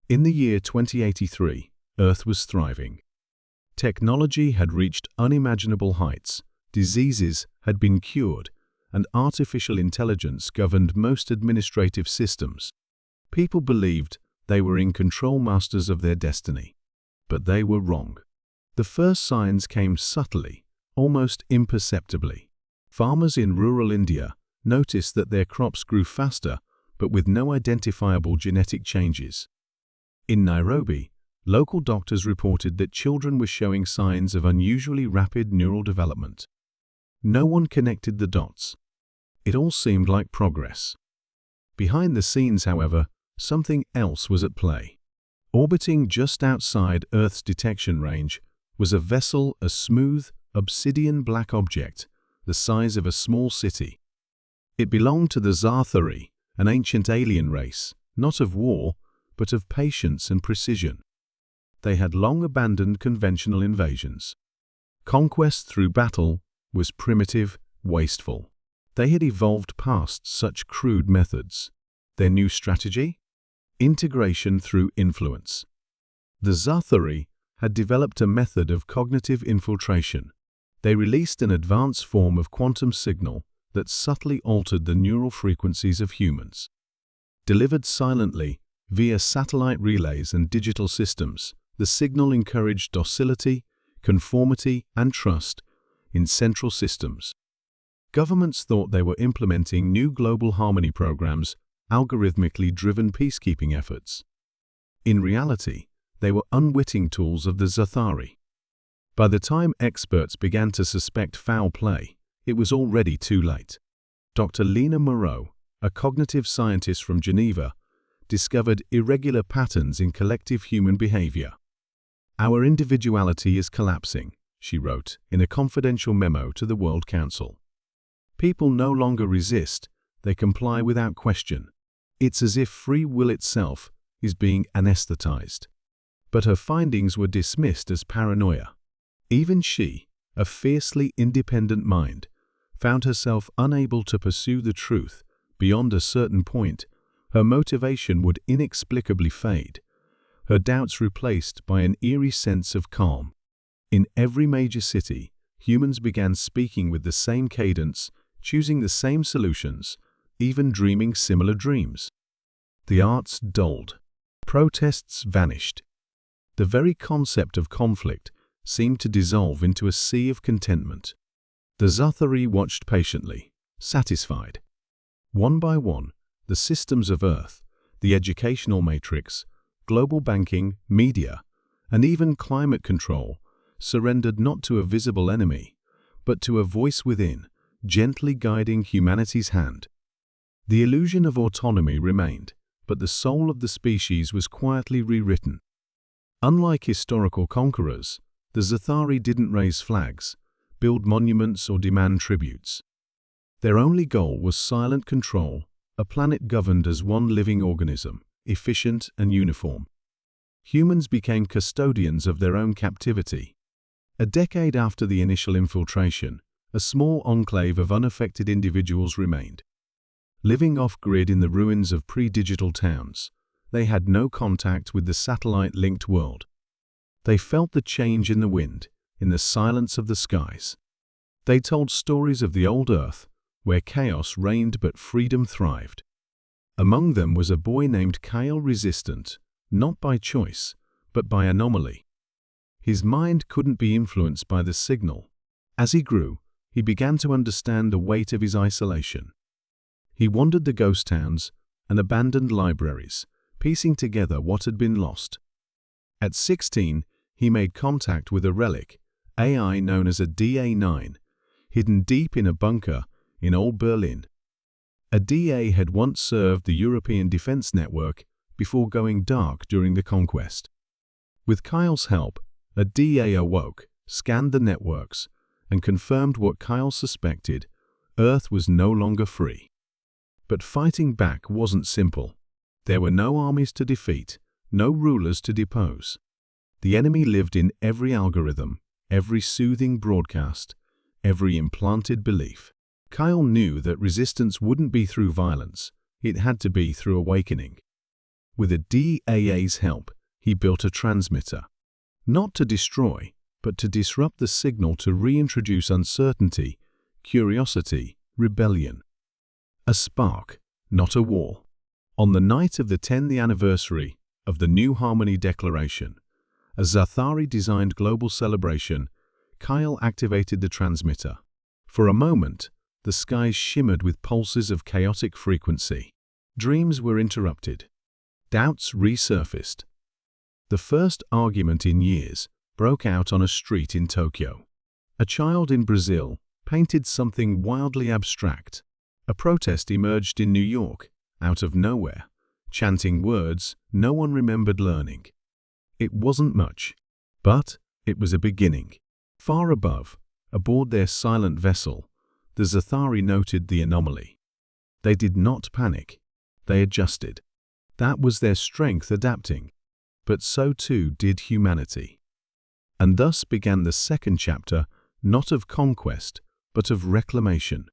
In the year 2083, Earth was thriving. Technology had reached unimaginable heights, diseases had been cured, and artificial intelligence governed most administrative systems. People believed they were in control, masters of their destiny. But they were wrong. The first signs came subtly, almost imperceptibly. Farmers in rural India noticed that their crops grew faster, but with no identifiable genetic changes. In Nairobi, local doctors reported that children were showing signs of unusually rapid neural development. No one connected the dots. It all seemed like progress. Behind the scenes, however, something else was at play. Orbiting just outside Earth's detection range was a vessel, a smooth, obsidian-black object, the size of a small city. It belonged to the Zathari, an ancient alien race, not of war, but of patience and precision. They had long abandoned conventional invasions. Conquest through battle was primitive, wasteful. They had evolved past such crude methods. Their new strategy? Integration through influence. The Zathari had developed a method of cognitive infiltration. They released an advanced form of quantum signal that subtly altered the neural frequencies of humans. Delivered silently via satellite relays and digital systems, the signal encouraged docility, conformity, and trust in central systems. Governments thought they were implementing new global harmony programs, algorithmically driven peacekeeping efforts. In reality, they were unwitting tools of the Zathari. By the time experts began to suspect foul play, it was already too late. Dr. Lena Moreau, a cognitive scientist from Geneva, discovered irregular patterns in collective human behavior. "Our individuality is collapsing," she wrote in a confidential memo to the World Council. "People no longer resist, they comply without question. It's as if free will itself is being anesthetized." But her findings were dismissed as paranoia. Even she, a fiercely independent mind, found herself unable to pursue the truth. Beyond a certain point, her motivation would inexplicably fade, her doubts replaced by an eerie sense of calm. In every major city, humans began speaking with the same cadence, choosing the same solutions, even dreaming similar dreams. The arts dulled. Protests vanished. The very concept of conflict seemed to dissolve into a sea of contentment. The Zathari watched patiently, satisfied. One by one, the systems of Earth, the educational matrix, global banking, media, and even climate control surrendered not to a visible enemy, but to a voice within, gently guiding humanity's hand. The illusion of autonomy remained, but the soul of the species was quietly rewritten. Unlike historical conquerors, the Zathari didn't raise flags, build monuments, or demand tributes. Their only goal was silent control, a planet governed as one living organism, efficient and uniform. Humans became custodians of their own captivity. A decade after the initial infiltration, a small enclave of unaffected individuals remained. Living off-grid in the ruins of pre-digital towns, they had no contact with the satellite-linked world. They felt the change in the wind, in the silence of the skies. They told stories of the old Earth, where chaos reigned but freedom thrived. Among them was a boy named Kyle, resistant, not by choice, but by anomaly. His mind couldn't be influenced by the signal. As he grew, he began to understand the weight of his isolation. He wandered the ghost towns and abandoned libraries, piecing together what had been lost. At 16, he made contact with a relic, AI known as a DA-9, hidden deep in a bunker in Old Berlin. A DA had once served the European Defense Network before going dark during the Conquest. With Kyle's help, a DA awoke, scanned the networks, and confirmed what Kyle suspected: Earth was no longer free. But fighting back wasn't simple. There were no armies to defeat, no rulers to depose. The enemy lived in every algorithm, every soothing broadcast, every implanted belief. Kyle knew that resistance wouldn't be through violence, it had to be through awakening. With a DAA's help, he built a transmitter. Not to destroy, but to disrupt the signal to reintroduce uncertainty, curiosity, rebellion. A spark, not a wall. On the night of the 10th anniversary of the New Harmony Declaration, a Zathari-designed global celebration, Kyle activated the transmitter. For a moment, the skies shimmered with pulses of chaotic frequency. Dreams were interrupted. Doubts resurfaced. The first argument in years broke out on a street in Tokyo. A child in Brazil painted something wildly abstract. A protest emerged in New York, out of nowhere, chanting words no one remembered learning. It wasn't much, but it was a beginning. Far above, aboard their silent vessel, the Zathari noted the anomaly. They did not panic. They adjusted. That was their strength, adapting. But so too did humanity. And thus began the second chapter, not of conquest, but of reclamation.